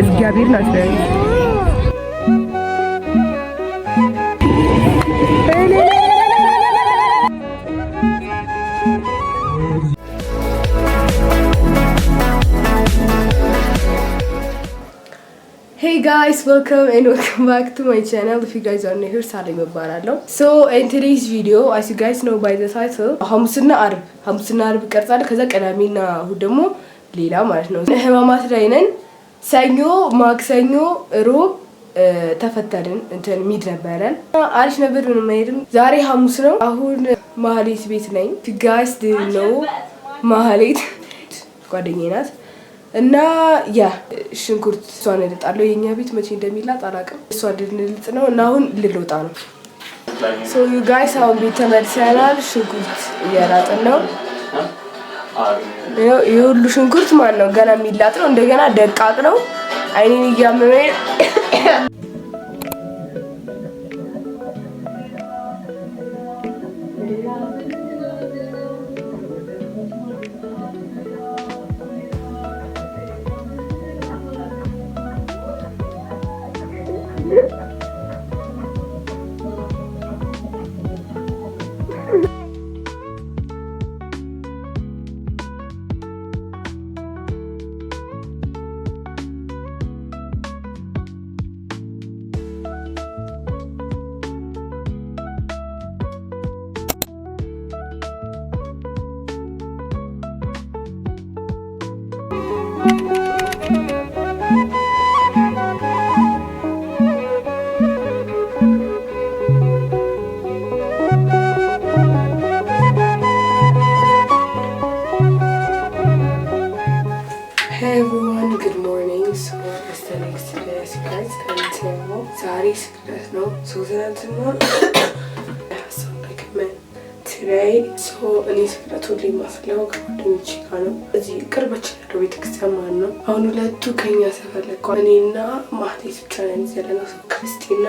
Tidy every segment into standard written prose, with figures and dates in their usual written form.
እግዚአብሔር ናስለ Hey guys, welcome and welcome back to my channel. If you guys are new here, Salim እባላለሁ. So in today's video, as you guys know by the title, ሐሙስና አርብ ቀርጻለሁ። ከዛ ቀዳሚና እሁድ ደግሞ ሌላ ማለት ነው። ህማማት ላይ ነን። ሰኞ፣ ማክሰኞ፣ ሮብ ተፈተርን እንትን ሚድ ነበረን። አሪፍ ነበር። ምንም አይደለም። ዛሬ ሐሙስ ነው። አሁን ማህሌት ቤት ነኝ። you guys didn't know ማህሌት ጓደኛዬ ናት። እና ያ ሽንኩርት እሷን እልጣለሁ። የኛ ቤት መቼ እንደሚላጥ አላውቅም። እሷ ልልጥ ነው እና አሁን ልልወጣ ነው። so you guys አሁን ቤት ተመልሰናል። ሽንኩርት እየላጥን ነው። የሁሉ ሽንኩርት ማለት ነው ገና የሚላጥ ነው። እንደገና ደቃቅ ነው። አይኔን እያመመኝ Hey everyone, good morning. So it's the next day, as you guys can tell. Sorry, sickness, no. So like man today. So እኔ ስቅለት ሁሌ ማስለው ከጓደኞቼ ጋር ነው። እዚህ ቅርባችን ያለው ቤተክርስቲያን ማለት ነው። አሁን ሁለቱ ከኛ ሰፈር ለቀዋል። እኔና ማህሌት ብቻ ነን ያለነው። ሰው ክርስቲና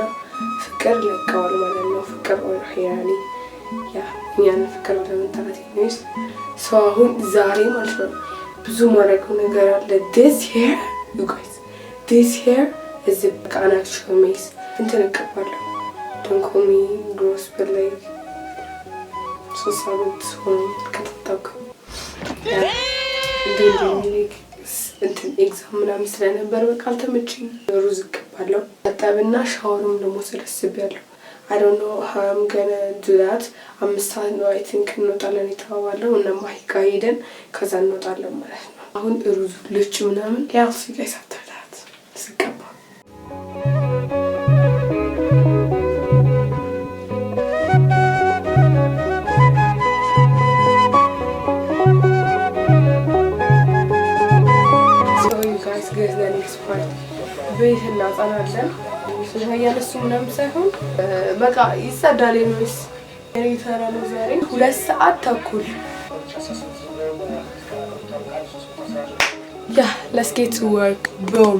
ፍቅር ለቀዋል ማለት ነው። ፍቅር ወርህያኒ ያ እኛን ፍቅር ለመንጠራት ይነስ ሰው አሁን ዛሬ ማለት ነው ብዙ ማረገው ነገር አለ። this hair you guys, this hair is a natural mess. እንትን እቀባለሁ። don't call me gross but like so ሳምንት ሆኖ ከተጣጣኩ እንትን ኤግዛም ምናምን ስለነበር በቃ አልተመቸኝም። ሩዝ እቀባለሁ። አጣብና ሻወርም ለመውሰድ አስቤያለሁ። I don't know how I'm gonna do that. አምስት ሰዓት ነው I think እንወጣለን የተባባለው እና ማሂጋ ሄደን ከዛ እንወጣለን ማለት ነው። አሁን ሩዝ ልጭ ምናምን ያልስ guys after that ስቀባ so you guys get the next part. ቤት እናጸናለን። ያለሱ ምናምን ሳይሆን በቃ ይጸዳል። ነው የሪተራ ነው ዛሬ 2 ሰዓት ተኩል። Yeah, let's get to work. Boom.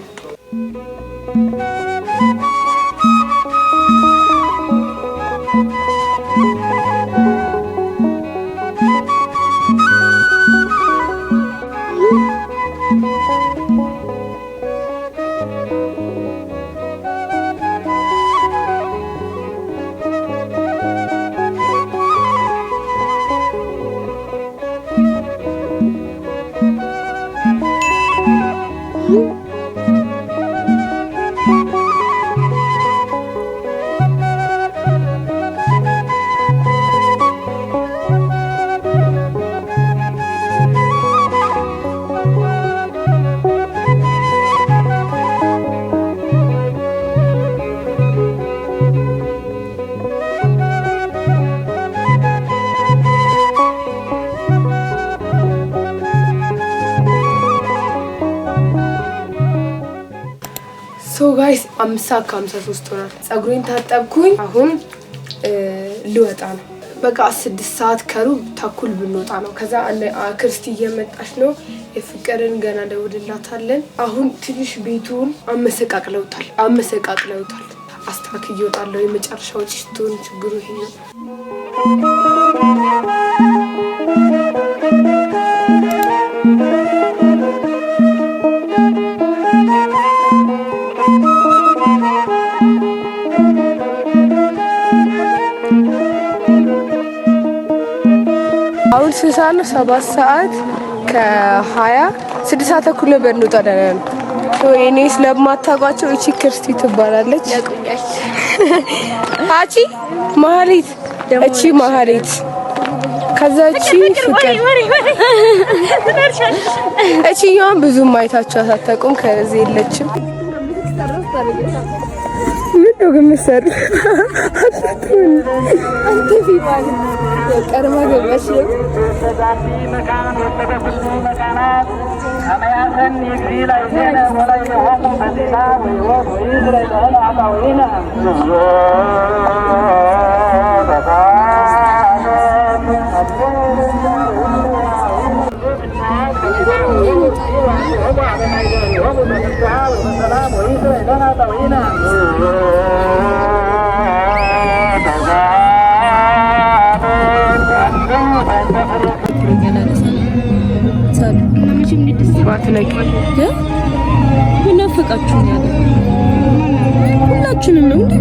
So guys, I'm stuck. I'm so sorry. ፀጉሬን ታጠብኩኝ። አሁን ልወጣ ነው። በቃ 6 ሰዓት ከሩብ ተኩል ብንወጣ ነው። ከዛ ክርስቲ እየመጣች ነው። የፍቅርን ገና ደውልላታለን። አሁን ትንሽ ቤቱን አመሰቃቅለውታል። አስተካክዬ እወጣለሁ። የመጨረሻው ጭስቱን ችግሩ ይሄ ነው። አሁን 7 ሰዓት ከ20 6 ሰዓት ተኩል ነበር እንወጣለን። እኔ ስለማታውቋቸው እቺ ክርስቲ ትባላለች። አቺ ማህሌት እቺ ማህሌት ከዛ እቺ ፍቅር እቺኛውን ብዙም አይታችኋት አታውቁም። ከዚህ የለችም። ምን ነው ግን መሰል አንተ ፊባል ቀርማ ገባሽ ነው ሁላችንም ነው እንዴ?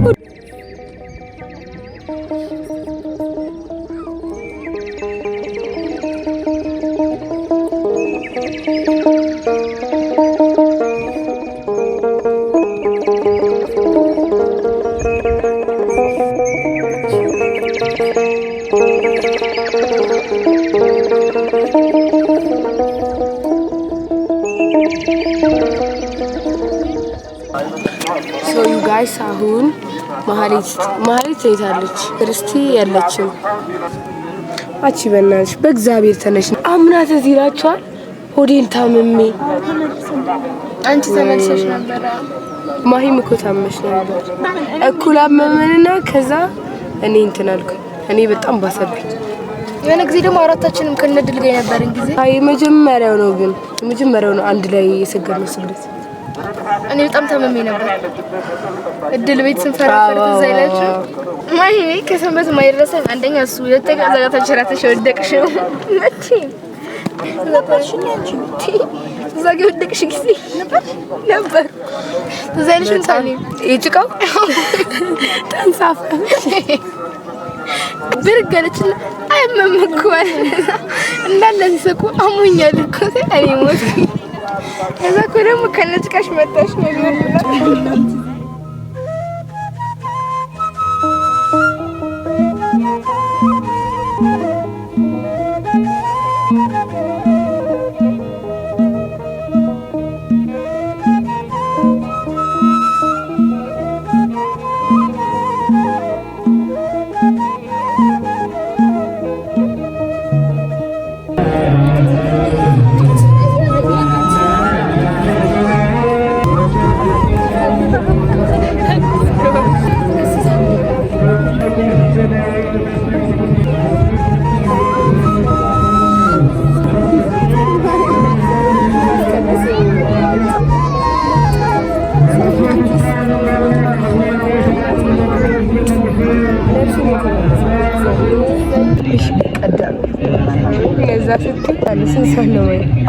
ሶ ዩ ጋይስ አሁን ማህሌት ትይታለች። ክርስቲ ያለችው አቺ በእናትሽ በእግዚአብሔር ተነሽ። አምናት እዚህ ይላችኋል። ሆዴን ታምሜ አንቺ ተመልሰሽ ነበር። ማሂም እኮ ታመሽ ነበር። እኩል አመመንና ከዛ እኔ እንትን አልኩ። እኔ በጣም ባሰብኝ። የሆነ ጊዜ ደግሞ አራታችንም ከነድል ጋር ነበርን ጊዜ የመጀመሪያው ነው አንድ ላይ የሰገድነው ስግደት። እኔ በጣም ታመሜ ነበር። እድል ቤት ስንፈራፈር ትዝ አይላችሁ? ማሂ ከሰንበት ማይረሳኝ አንደኛ እሱ ሁለተኛ ዘጋታችን ራተሽ ወደቅሽው መቼ እዛ ጋር ወደቅሽ ጊዜ ነበር ትዝ አይልሽም? ታኒ የጭቃው ተንሳፈ ብርገለችና አይመመኩዋል እንዳለ ሲሰቁ አሞኛል እኮ እኔ ሞት ከዛ እኮ ደግሞ ከነጭቃሽ መጣሽ ነው ይወርዳል።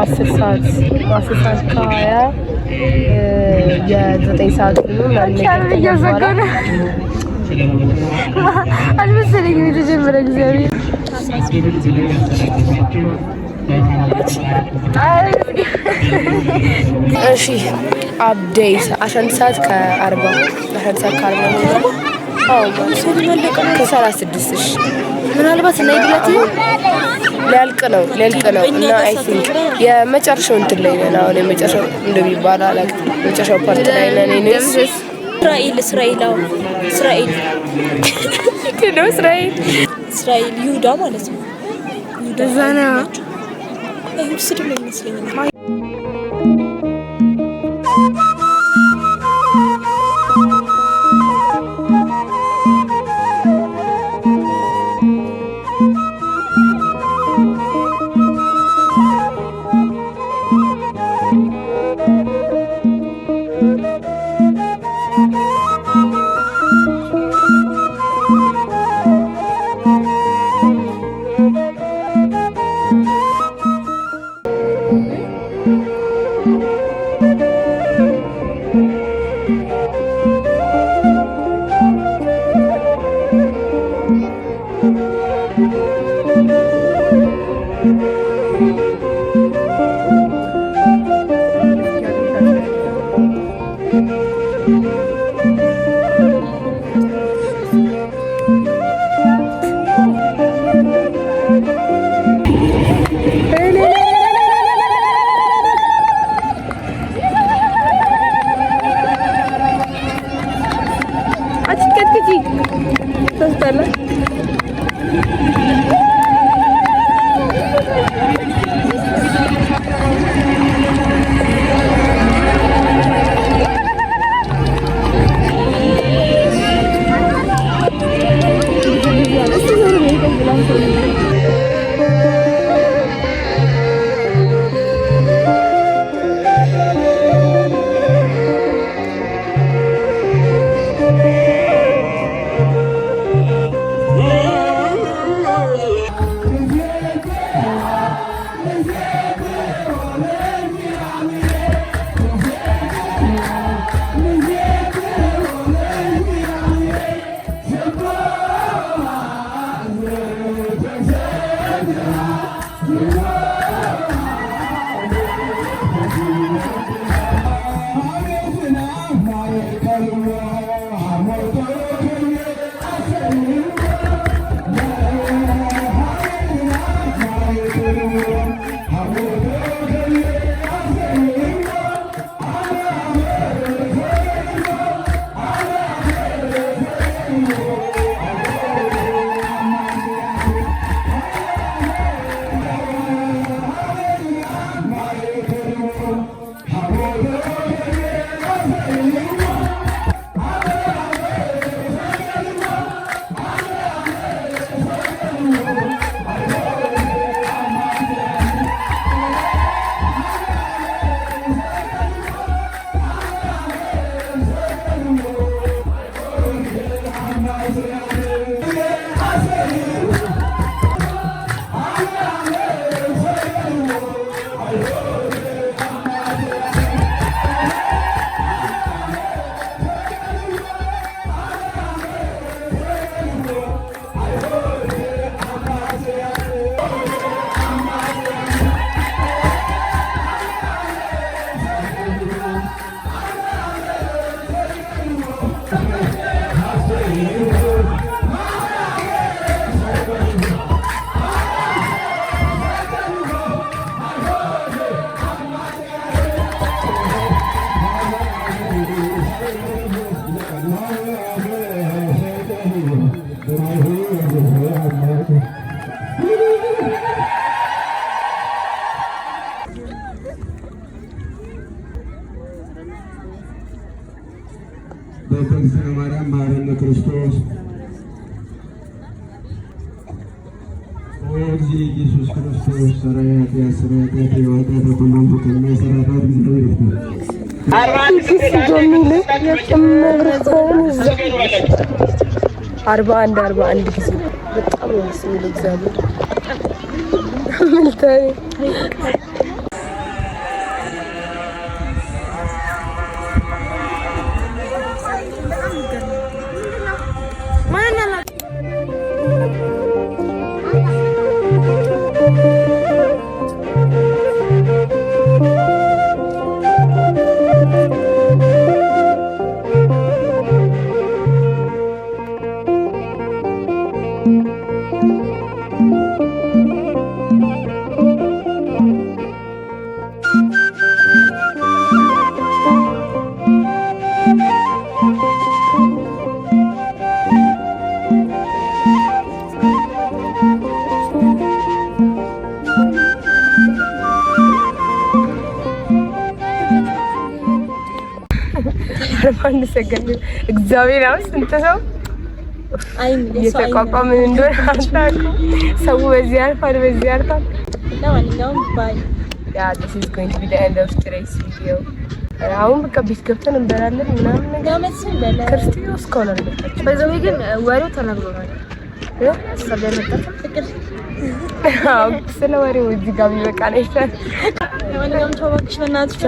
አስር ሰዓት ከሀያ የዘጠኝ ሰዓት ነው አልመሰለኝም የተጀመረ እግዚአብሔር እሺ አፕዴት 11 ሰዓት ከ40 ነው ከ36 ምናልባት እና ይድላት ሊያልቅ ነው እና አይ ቲንክ የመጨረሻው እንትን ላይ ነን። አሁን የመጨረሻው እንደሚባል አላውቅም። የመጨረሻው ፓርት ላይ ነን። እስራኤል ይሁዳ ማለት ነው። ይሁዳ ዛና አይሁድ ስድብ ነው ይመስለኛል። በተክለ ማርያም ማረነ ክርስቶስ ወእግዚ ኢየሱስ ክርስቶስ ሰራያት ያስራያት የዋጣት ሁሉም ሁሉም ሰራታት እግዚአብሔር ይስጥ 41 ጊዜ በጣም ነው የሚል እግዚአብሔር ምልታይ አንድ ሰገድ እግዚአብሔር አውስ እንተሰው የተቋቋመ እንደሆነ አታውቁም። ሰው በዚህ ያልፋል በዚህ ያልፋል። ለማንኛውም ባይ this is going to be the end of today's video. አሁን በቃ ቤት ገብተን እንበላለን ምናምን ነገር መስል ክርስቲያኖስ እስካሁን አልመጣችም። በዛው ግን ወሬው ተነግሮናል። ፍቅር ስለ ወሬው እዚህ ጋር ቢበቃ ነው ይሻል። ለማንኛውም ተባክሽ በእናትሽ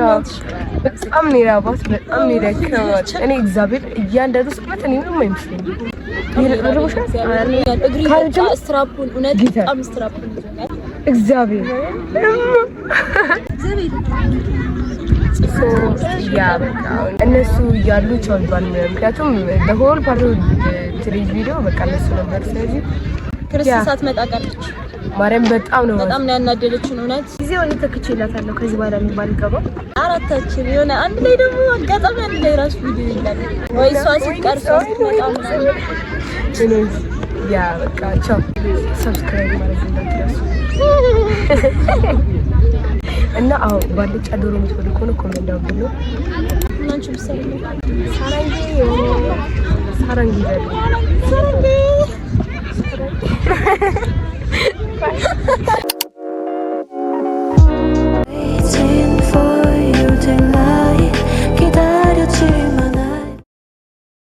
በጣም ነው የራባት፣ በጣም ነው የደከማት። እኔ እግዚአብሔር እያንዳንዱ ስቅለት እኔ ምንም አይመስለኝም። ስትራፑን እውነት በጣም ስትራፑን ይዘኛል እግዚአብሔር ያ በቃ እነሱ እያሉ ቻው ይባል። ምክንያቱም ለሆል ፓርት ትሪት ቪዲዮ በቃ እነሱ ነበር። ስለዚህ ክርስቶስ ሳትመጣ ቀረች። ማርያም በጣም ነው ያናደደችን እውነት። ጊዜው ተከችላታለሁ ከዚህ በኋላ የሚባል ገባ አራታችን የሆነ አንድ ላይ ደግሞ አጋጣሚ አንድ ላይ ራሱ ቪዲዮ ይላል ወይ እሷ ስትቀርጽ በጣም ያ በቃ ቻው። ሰብስክራይብ ማለት እንዳትረሱ እና አዎ ባልጫ ዶሮ የምትወዱ ከሆነ ኮሜንት ዳውን ብሎ እናንቺ ብትሰሩ ሳራንጊ